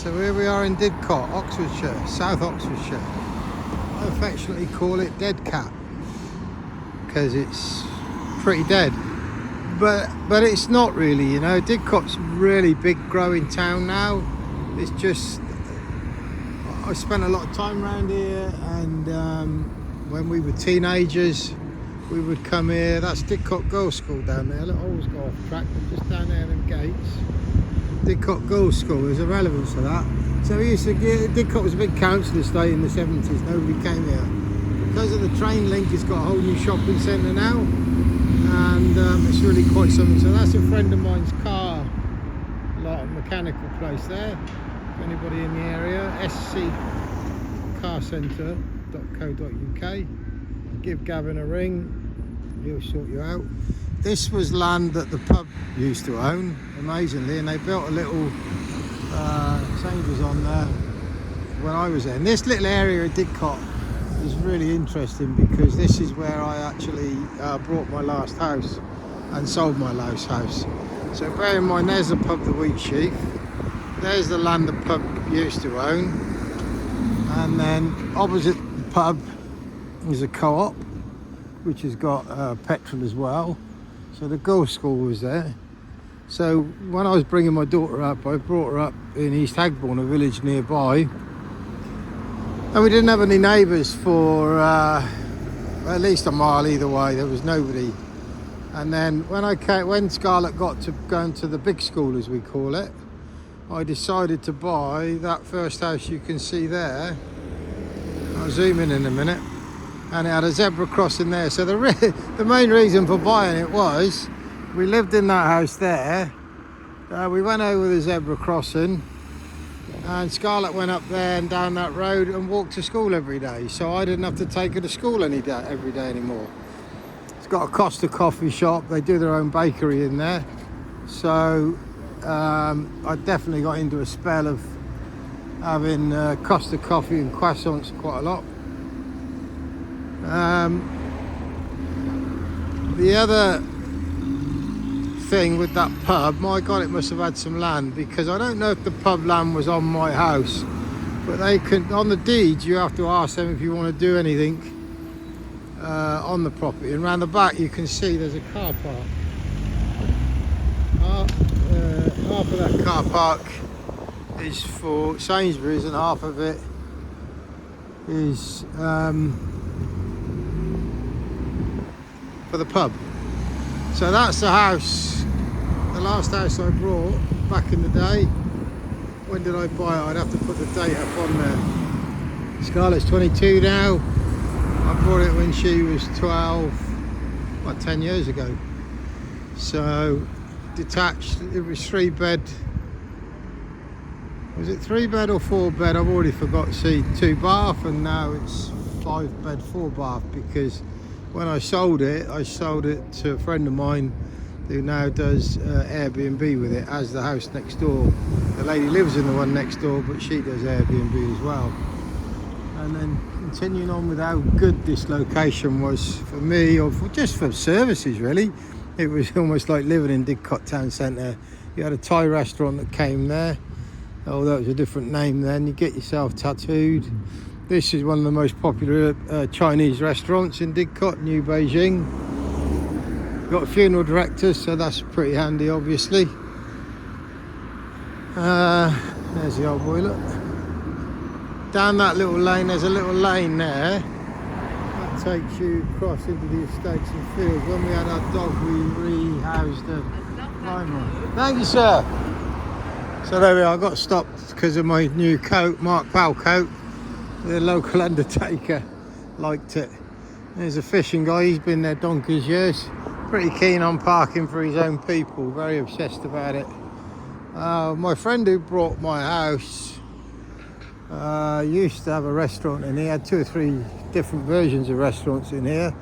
So here we are in Didcot, Oxfordshire, South Oxfordshire. I affectionately call it Didcot because it's pretty dead. But it's not really, you know. Didcot's a really big growing town now. It's just, I spent a lot of time around here, and when we were teenagers we would come here. That's Didcot Girls' School down there. Look, I always go off track, but just down there in gates. Didcot Girls' School, there's a relevance to that. So we used to get, Didcot was a big council estate in the 70s, nobody came here. Because of the train link, it's got a whole new shopping centre now, and it's really quite something. So that's a friend of mine's car lot, mechanical place there. If anybody in the area, sccarcentre.co.uk. Give Gavin a ring, he'll sort you out. This was land that the pub used to own, amazingly, and they built a little Sainsbury's on there when I was there. And this little area of Didcot is really interesting because this is where I actually bought my last house and sold my last house. So bear in mind, there's the pub, the Wheat Sheaf. There's the land the pub used to own. And then opposite the pub is a co-op, which has got petrol as well. So the girls' school was there. So when I was bringing my daughter up, I brought her up in East Hagbourne, a village nearby. And we didn't have any neighbours for at least a mile either way. There was nobody. And then when Scarlett got to going to the big school, as we call it, I decided to buy that first house you can see there. I'll zoom in a minute. And it had a zebra crossing there. So the main reason for buying it was we lived in that house there. We went over the zebra crossing, and Scarlett went up there and down that road and walked to school every day. So I didn't have to take her to school every day anymore. It's got a Costa coffee shop. They do their own bakery in there. So I definitely got into a spell of having Costa coffee and croissants quite a lot. The other thing with that pub, my God, it must have had some land, because I don't know if the pub land was on my house, but they can, on the deeds, you have to ask them if you want to do anything on the property. And around the back you can see there's a car park. Half of that car park is for Sainsbury's and half of it is for the pub. So that's the house, the last house I brought back in the day. When did I buy it? I'd have to put the date up on there. Scarlett's 22 now. I bought it when she was 12, about 10 years ago. So detached, it was 3-bed. Was it 3-bed or 4-bed? I've already forgot. See, 2-bath, and now it's 5-bed, 4-bath, because when I sold it to a friend of mine who now does Airbnb with it, as the house next door. The lady lives in the one next door, but she does Airbnb as well. And then continuing on with how good this location was for me, or just for services really. It was almost like living in Didcot Town Centre. You had a Thai restaurant that came there, although it was a different name then. You get yourself tattooed. This is one of the most popular Chinese restaurants in Didcot, New Beijing. Got a funeral director, so that's pretty handy, obviously. There's the old boy, look. Down that little lane, there's a little lane there. That takes you across into the estates and fields. When we had our dog, we rehoused a climber. Thank you, sir. So there we are, I got stopped because of my new coat, Mark Powell coat. The local undertaker liked it. There's a fishing guy, he's been there donkey's years. Pretty keen on parking for his own people, very obsessed about it. My friend who bought my house used to have a restaurant in here, had 2 or 3 different versions of restaurants in here,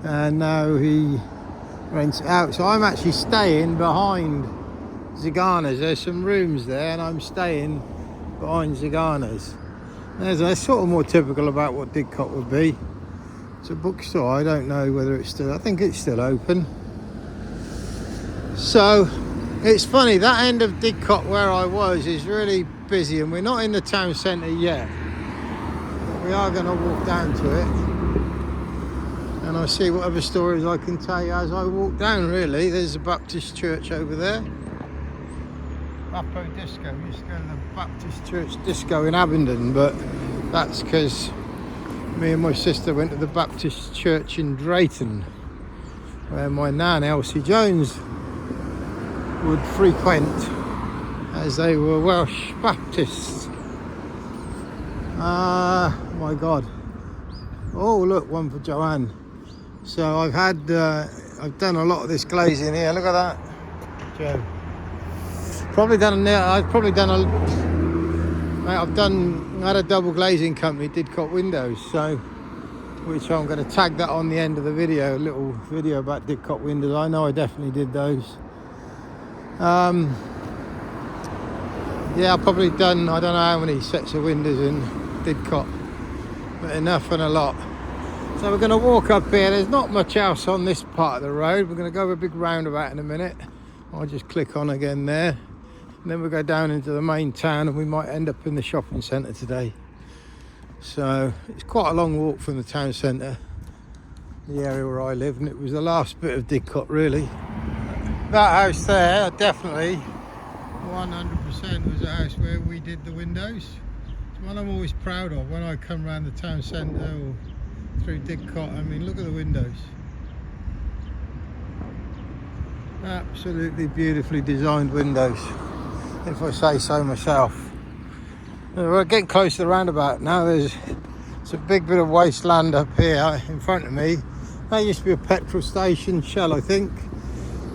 and now he rents it out. So I'm actually staying behind Zagana's. There's some rooms there, and I'm staying behind Zagana's. That's sort of more typical about what Didcot would be. It's a bookstore. I don't know whether it's still, I think it's still open. So it's funny, that end of Didcot where I was is really busy, and we're not in the town centre yet. But we are going to walk down to it, and I'll see what other stories I can tell you as I walk down, really. There's a Baptist church over there. Bappo Disco. We used to go to the Baptist church disco in Abingdon, but that's because me and my sister went to the Baptist church in Drayton, where my nan, Elsie Jones, would frequent, as they were Welsh Baptists. My God. Oh, look, one for Joanne. So I've done a lot of this glazing here. Look at that, Joe. I had a double glazing company, Didcot Windows, so which I'm going to tag that on the end of the video, a little video about Didcot Windows. I know I definitely did those. Yeah, I've probably done, I don't know how many sets of windows in Didcot, but enough and a lot. So we're going to walk up here. There's not much else on this part of the road. We're going to go over a big roundabout in a minute. I'll just click on again there. And then we'll go down into the main town, and we might end up in the shopping centre today. So it's quite a long walk from the town centre, the area where I live, and it was the last bit of Didcot, really. That house there, definitely 100% was a house where we did the windows. It's one I'm always proud of when I come around the town centre or through Didcot. I mean, look at the windows. Absolutely beautifully designed windows, if I say so myself. We're getting close to the roundabout now. It's a big bit of wasteland up here in front of me. That used to be a petrol station, Shell I think,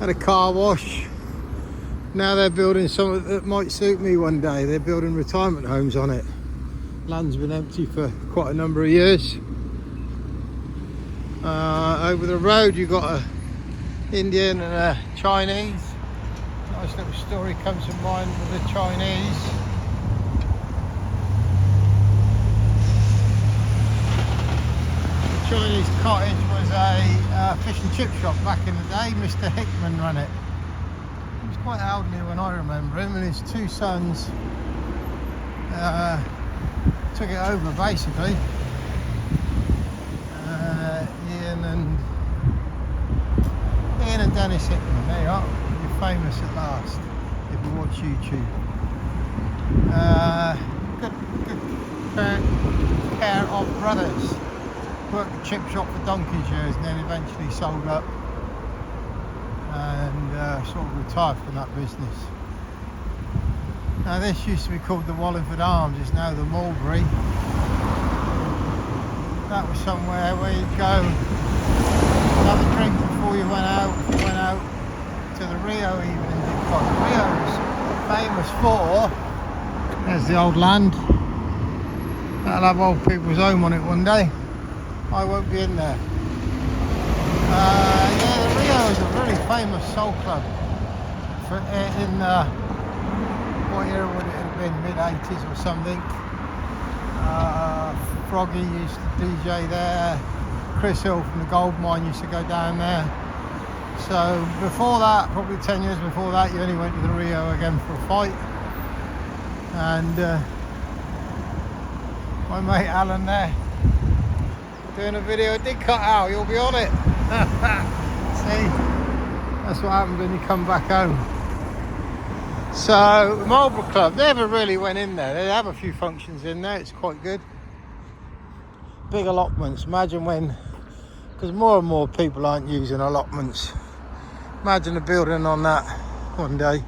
and a car wash. Now they're building something that might suit me one day. They're building retirement homes on it. Land's been empty for quite a number of years. Over the road you've got a Indian and a Chinese. Nice little story comes to mind with the Chinese. The Chinese cottage was a fish and chip shop back in the day. Mr. Hickman ran it. He was quite elderly when I remember him, and his two sons took it over basically. Ian and Dennis Hickman, there you are. You're famous at last if you watch YouTube. Good pair of brothers. Worked the chip shop for donkey's years and then eventually sold up and sort of retired from that business. Now this used to be called the Wallingford Arms, it's now the Mulberry. That was somewhere where you'd go have a drink before you went out. You went out to the Rio even in Didcot. The Rio's famous for, there's the old land. That'll have old people's home on it one day. I won't be in there. Yeah, the Rio is a really famous soul club. In what year would it have been? Mid-80s or something. Froggy used to DJ there. Chris Hill from the gold mine used to go down there. So before that, probably 10 years before that, you only went to the Rio again for a fight. And my mate Alan there, doing a video. It did cut out, you'll be on it. See, that's what happens when you come back home. So the Marlborough Club, never really went in there. They have a few functions in there, it's quite good. Big allotments, imagine when, because more and more people aren't using allotments. Imagine a building on that one day.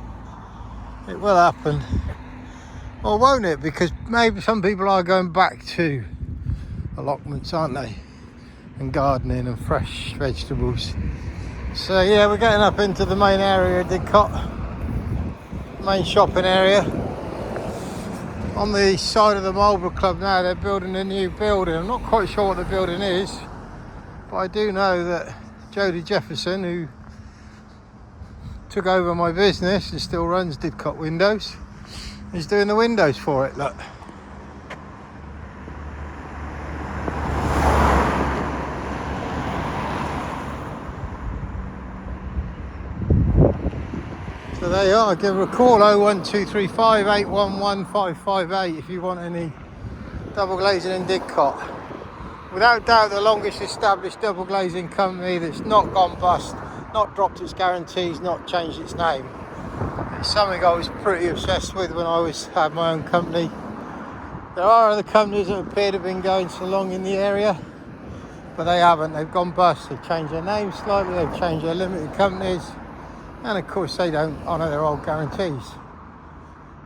It will happen. Or won't it? Because maybe some people are going back to allotments, aren't they? And gardening and fresh vegetables. So yeah, we're getting up into the main area of Didcot. Main shopping area. On the side of the Marlborough Club now, they're building a new building. I'm not quite sure what the building is, but I do know that Jodie Jefferson, who took over my business and still runs Didcot Windows, is doing the windows for it, look. So there you are, give her a call, 01235 811 558 if you want any double glazing in Didcot. Without doubt the longest established double glazing company that's not gone bust, not dropped its guarantees, not changed its name. It's something I was pretty obsessed with when I had my own company. There are other companies that appear to have been going so long in the area, but they haven't. They've gone bust. They've changed their names slightly, they've changed their limited companies, and of course they don't honour their old guarantees.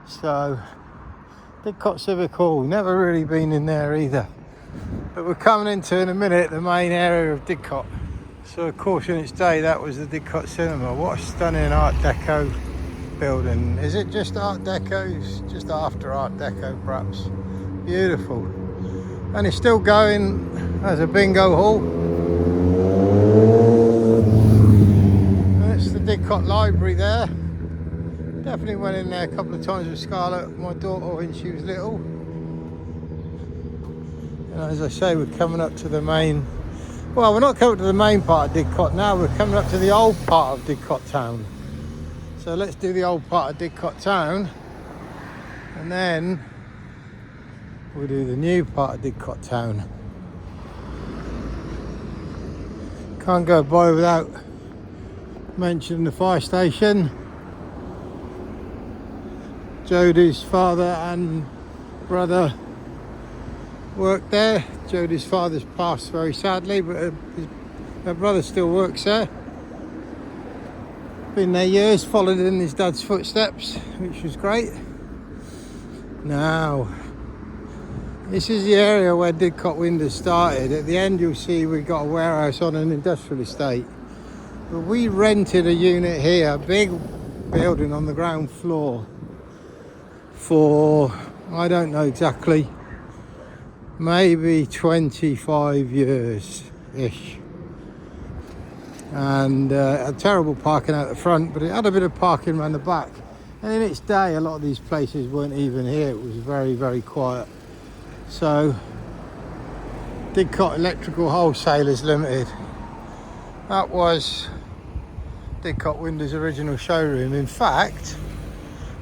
So Didcot Civic Hall, never really been in there either, but we're coming into in a minute the main area of Didcot. So of course in its day that was the Didcot Cinema. What a stunning Art Deco building. Is it just Art Deco? It's just after Art Deco perhaps. Beautiful. And it's still going as a bingo hall. That's the Didcot Library there. Definitely went in there a couple of times with Scarlett, my daughter, when she was little. And as I say, we're coming up to the main, well, we're not coming to the main part of Didcot now, we're coming up to the old part of Didcot Town. So let's do the old part of Didcot Town, and then we'll do the new part of Didcot Town. Can't go by without mentioning the fire station. Jodie's father and brother worked there. Jodie's father's passed very sadly, but her brother still works there. Been there years, followed in his dad's footsteps, which was great. Now, this is the area where Didcot Windows started. At the end you'll see we've got a warehouse on an industrial estate. But we rented a unit here, a big building on the ground floor, for, I don't know exactly, maybe 25 years-ish. And had terrible parking out the front, but it had a bit of parking around the back. And in its day, a lot of these places weren't even here. It was very, very quiet. So, Didcot Electrical Wholesalers Limited. That was Didcot Windows' original showroom. In fact,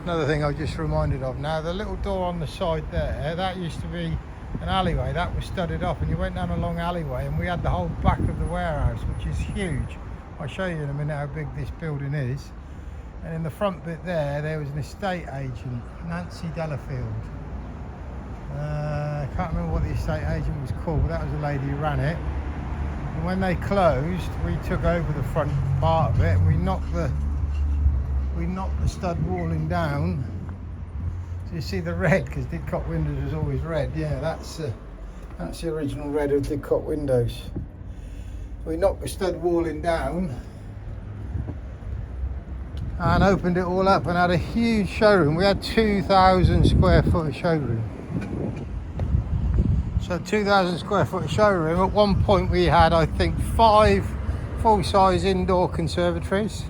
another thing I just reminded of now, the little door on the side there, that used to be an alleyway. That was studded up, and you went down a long alleyway, and we had the whole back of the warehouse, which is huge. I'll show you in a minute how big this building is. And in the front bit there was an estate agent, Nancy Delafield. I can't remember what the estate agent was called, but that was the lady who ran it. And when they closed, we took over the front part of it, and we knocked the stud walling down. So you see the red, because Didcot Windows was always red. Yeah, that's the original red of Didcot Windows. We knocked the stud walling down and opened it all up and had a huge showroom. We had 2,000 square foot showroom. So 2,000 square foot showroom. At one point we had, I think, 5 full-size indoor conservatories.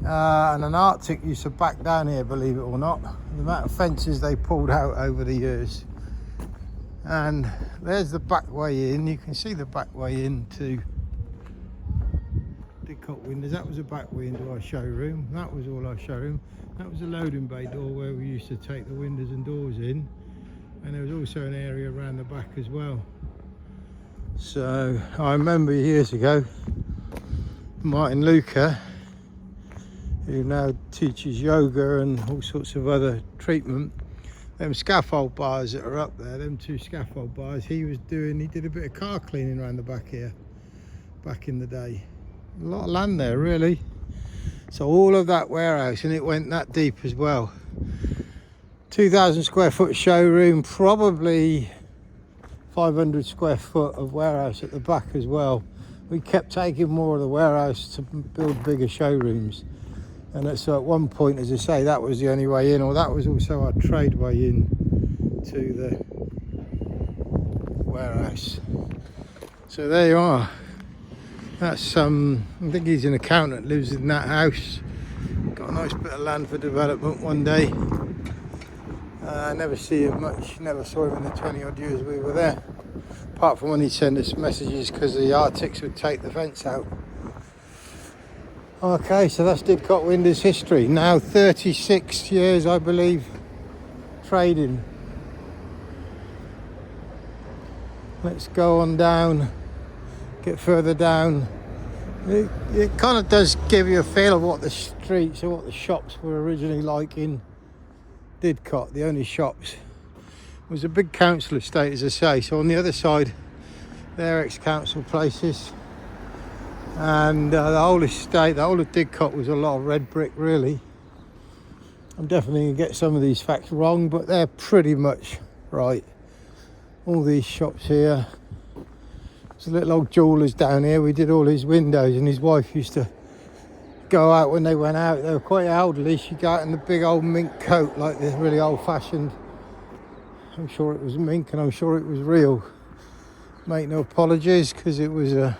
And an Arctic used to back down here, believe it or not. The amount of fences they pulled out over the years. And there's the back way in. You can see the back way into Didcot Windows. That was the back way into our showroom. That was all our showroom. That was a loading bay door where we used to take the windows and doors in. And there was also an area around the back as well. So I remember years ago, Martin Luca, who now teaches yoga and all sorts of other treatment, them scaffold bars that are up there, them 2 scaffold bars, he did a bit of car cleaning around the back here back in the day. A lot of land there, really. So all of that warehouse, and it went that deep as well. 2,000 square foot showroom, probably 500 square foot of warehouse at the back as well. We kept taking more of the warehouse to build bigger showrooms. And so at one point, as I say, that was the only way in, or that was also our trade way in to the warehouse. So there you are. That's I think he's an accountant, lives in that house. Got a nice bit of land for development one day. I never see him much, never saw him in the 20 odd years we were there. Apart from when he'd send us messages because the Arctics would take the fence out. Okay, so that's Didcot Windows history. Now 36 years, I believe, trading. Let's go on down, get further down. It kind of does give you a feel of what the streets or what the shops were originally like in Didcot. The only shops was a big council estate, as I say. So on the other side, they're ex-council places. And the whole estate, the whole of Didcot was a lot of red brick, really. I'm definitely going to get some of these facts wrong, but they're pretty much right. All these shops here. There's a little old jeweller's down here. We did all his windows, and his wife used to go out when they went out. They were quite elderly. She'd go out in the big old mink coat, like the really old-fashioned. I'm sure it was mink, and I'm sure it was real. Make no apologies, because it was the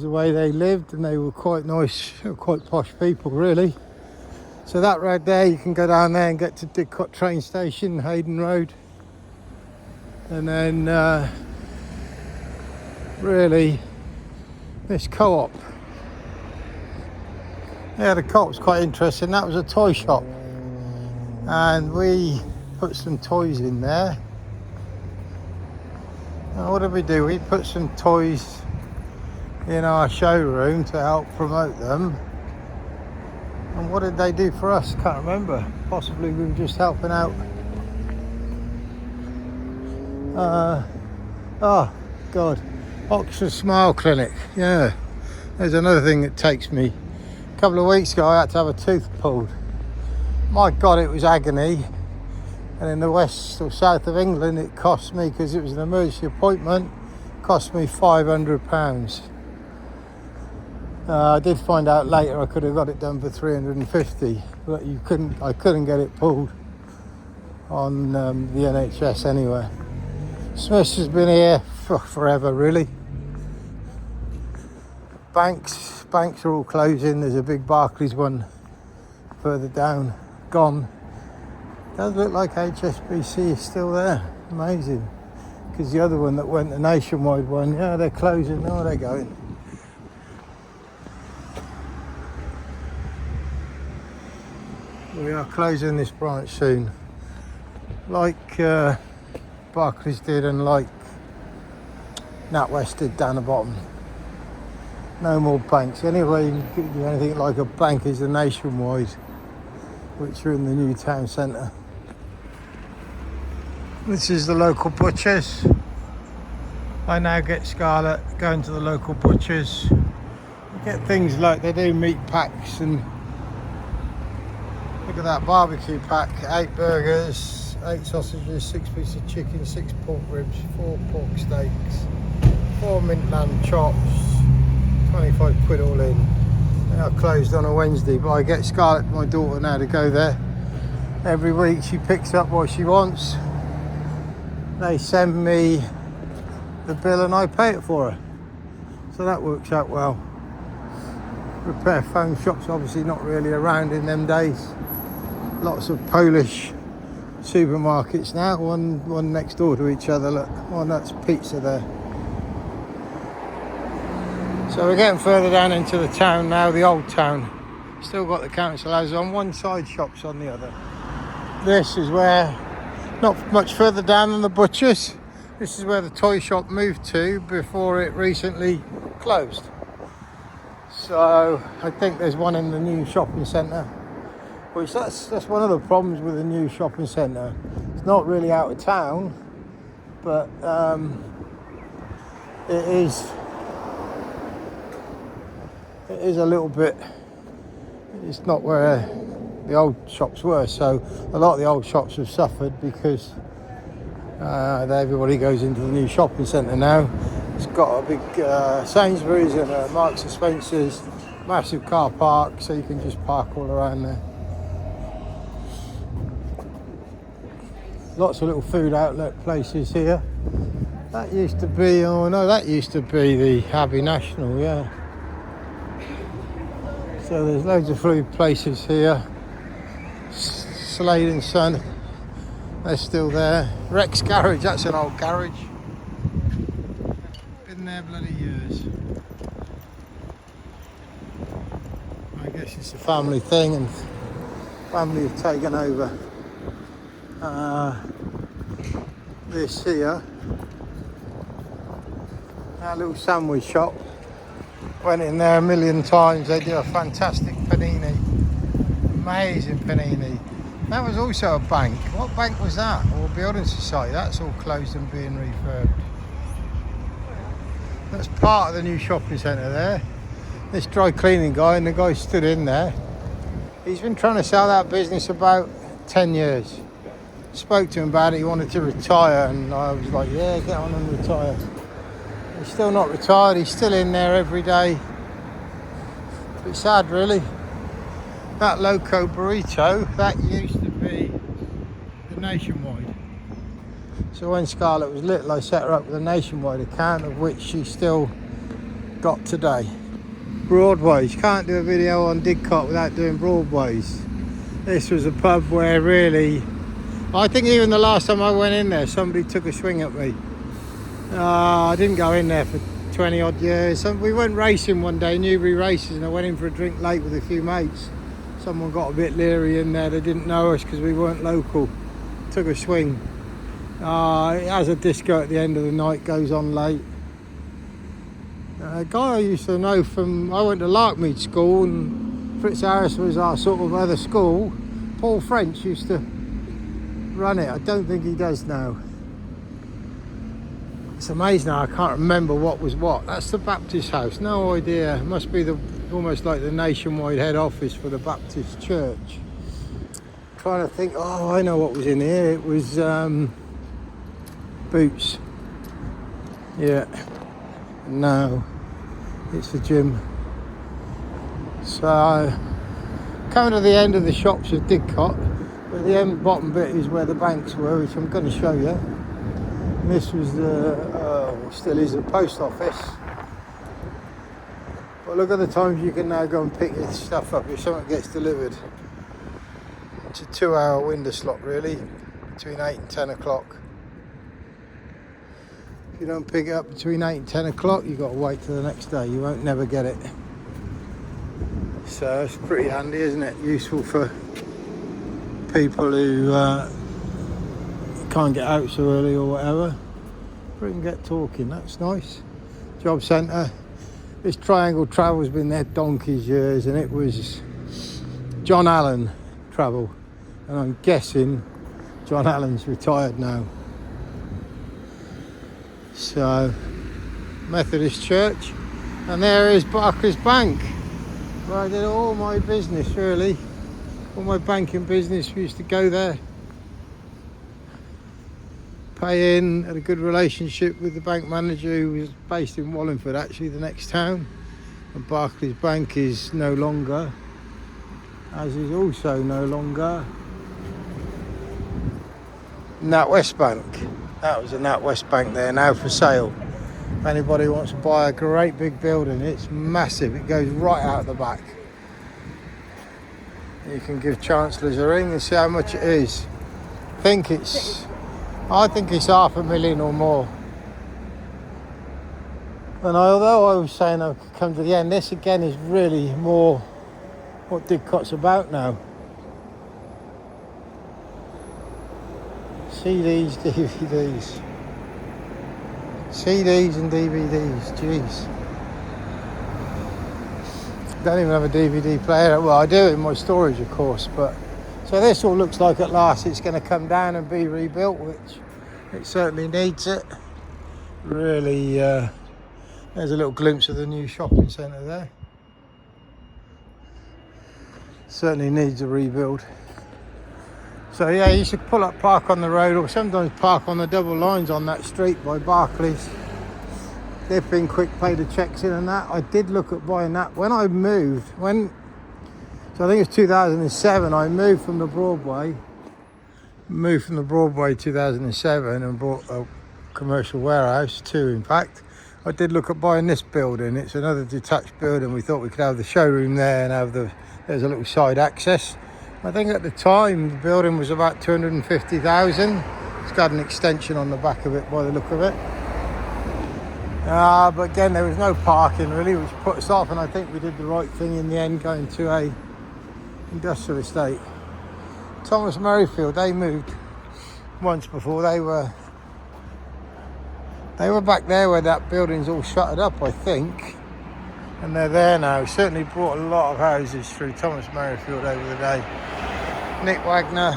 way they lived, and they were quite nice, quite posh people, really. So that right there, you can go down there and get to Didcot train station, Hayden Road. And then really this co-op. Yeah, the co-op's quite interesting. That was a toy shop, and we put some toys in there. Now, what did we do? We put some toys in our showroom to help promote them. And what did they do for us? Can't remember. Possibly we were just helping out. Oh God, Oxford Smile Clinic. Yeah, there's another thing that takes me. A couple of weeks ago I had to have a tooth pulled. My God, it was agony. And in the west or south of England it cost me, because it was an emergency appointment, cost me £500. I did find out later I could have got it done for 350, but I couldn't get it pulled on the NHS anyway. Smiths has been here for forever, really. Banks are all closing. There's a big Barclays one further down, gone. Does look like HSBC is still there. Amazing. Because the other one that went, the nationwide one, yeah, they're closing. Oh, they're going. We are closing this branch soon, like Barclays did, and like NatWest did down the bottom. No more banks. Anyway, you can do anything like a bank is the Nationwide, which are in the new town centre. This is the local butchers. I now get Scarlett going to the local butchers. You get things like they do meat packs, and look at that barbecue pack, 8 burgers, 8 sausages, 6 pieces of chicken, 6 pork ribs, 4 pork steaks, 4 mint lamb chops, 25 quid all in. They are closed on a Wednesday, but I get Scarlett, my daughter, now to go there every week. She picks up what she wants. They send me the bill and I pay it for her. So that works out well. Repair phone shops obviously not really around in them days. Lots of Polish supermarkets now, one next door to each other. Look, one that's pizza there. So we're getting further down into the town now, the old town. Still got the council houses on one side, shops on the other. This is where, not much further down than the butchers, this is where the toy shop moved to before it recently closed. So I think there's one in the new shopping centre, which that's one of the problems with the new shopping centre. It's not really out of town, but it is a little bit, it's not where the old shops were, so a lot of the old shops have suffered because everybody goes into the new shopping centre now. It's got a big Sainsbury's and a Marks and Spencer's, massive car park, so you can just park all around there. Lots of little food outlet places here. That used to be, that used to be the Abbey National, yeah. So there's loads of food places here. Slade and Son, they're still there. Rex Garage, that's an old garage. Been there bloody years. This is a family thing, and family have taken over this here. Our little sandwich shop. Went in there a million times. They do a fantastic panini. Amazing panini. That was also a bank. What bank was that? Or building society? That's all closed and being refurbed. That's part of the new shopping centre there. This dry cleaning guy, and the guy stood in there. He's been trying to sell that business about 10 years. Spoke to him about it. He wanted to retire, and I was like, yeah, get on and retire. He's still not retired. He's still in there every day. It's sad, really. That Loco Burrito, that used to be the Nationwide. So when Scarlett was little, I set her up with a Nationwide account, of which she still got today. Broadways. Can't do a video on Didcot without doing Broadways. This was a pub where really, I think even the last time I went in there, somebody took a swing at me. I didn't go in there for 20 odd years. We went racing one day, Newbury races, and I went in for a drink late with a few mates. Someone got a bit leery in there. They didn't know us because we weren't local. Took a swing. It has a disco at the end of the night, goes on late. A guy I used to know from, I went to Larkmead School, and Fritz Harris was our sort of other school. Paul French used to run it. I don't think he does now. It's amazing now, I can't remember what was what. That's the Baptist house, no idea. It must be almost like the Nationwide head office for the Baptist church. Trying to think, oh, I know what was in here. It was Boots. Yeah. No, it's the gym. So, coming to the end of the shops of Didcot, but the end bottom bit is where the banks were, which I'm going to show you. And this was still is the post office. But look at the times you can now go and pick your stuff up if something gets delivered. It's a 2-hour window slot really, between 8 and 10 o'clock. If you don't pick it up between 8 and 10 o'clock, you've got to wait till the next day. You won't never get it. So it's pretty handy, isn't it? Useful for people who can't get out so early or whatever. We can get talking, that's nice. Job centre. This Triangle Travel's been there donkey's years, and it was John Allen Travel. And I'm guessing John Allen's retired now. So, Methodist Church, and there is Barclays Bank, where I did all my business really. All my banking business, we used to go there. Pay in, had a good relationship with the bank manager, who was based in Wallingford, actually the next town. And Barclays Bank is no longer, as is also no longer NatWest Bank. That was a NatWest Bank there, now for sale. If anybody wants to buy a great big building, it's massive, it goes right out the back. You can give Chancellors a ring and see how much it is. I think it's $500,000 or more. And although I was saying I could come to the end, this again is really more what Didcot's about now. CDs, DVDs. CDs and DVDs, jeez. Don't even have a DVD player. Well, I do in my storage, of course, but so this all looks like at last it's going to come down and be rebuilt, which it certainly needs it. Really, there's a little glimpse of the new shopping centre there. Certainly needs a rebuild. So yeah, you should pull up, park on the road, or sometimes park on the double lines on that street by Barclays. Dip in quick, pay the checks in and that. I did look at buying that when I moved. So I think it was 2007, I moved from the Broadway 2007 and bought a commercial warehouse, 2 in fact. I did look at buying this building. It's another detached building. We thought we could have the showroom there and have there's a little side access. I think at the time the building was about 250,000. It's got an extension on the back of it by the look of it. But again, there was no parking really, which put us off, and I think we did the right thing in the end, going to a industrial estate. Thomas Merrifield, they moved once before. They were back there where that building's all shuttered up, I think, and they're there now. Certainly brought a lot of houses through Thomas Merrifield over the day. Nick Wagner,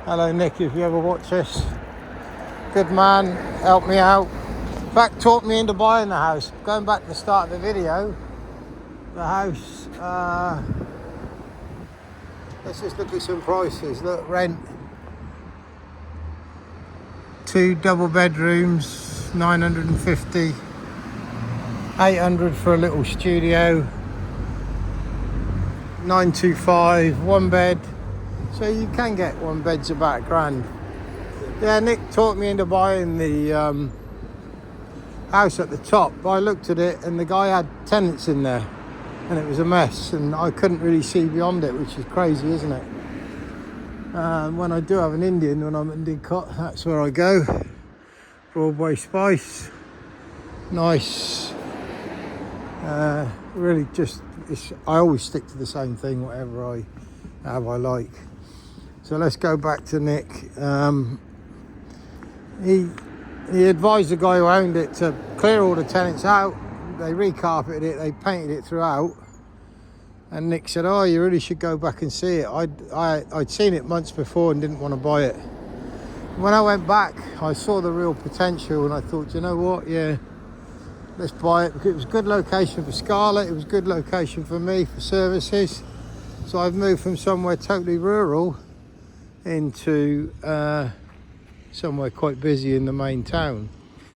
hello Nick, if you ever watch this, good man, helped me out. In fact, talked me into buying the house. Going back to the start of the video, the house, let's just look at some prices. Look, rent, 2 double bedrooms, 950, 800 for a little studio, 925, 1 bed. So you can get 1 bed's about £1,000. Yeah, Nick talked me into buying the house at the top. I looked at it and the guy had tenants in there and it was a mess, and I couldn't really see beyond it, which is crazy, isn't it? When I do have an Indian, when I'm in Didcot, that's where I go. Broadway Spice, nice. Really just, I always stick to the same thing, whatever I have I like. So let's go back to Nick. He advised the guy who owned it to clear all the tenants out. They recarpeted it, they painted it throughout. And Nick said, oh, you really should go back and see it. I'd seen it months before and didn't want to buy it. When I went back, I saw the real potential and I thought, you know what, yeah, let's buy it. Because it was a good location for Scarlett, it was a good location for me for services. So I've moved from somewhere totally rural into somewhere quite busy in the main town.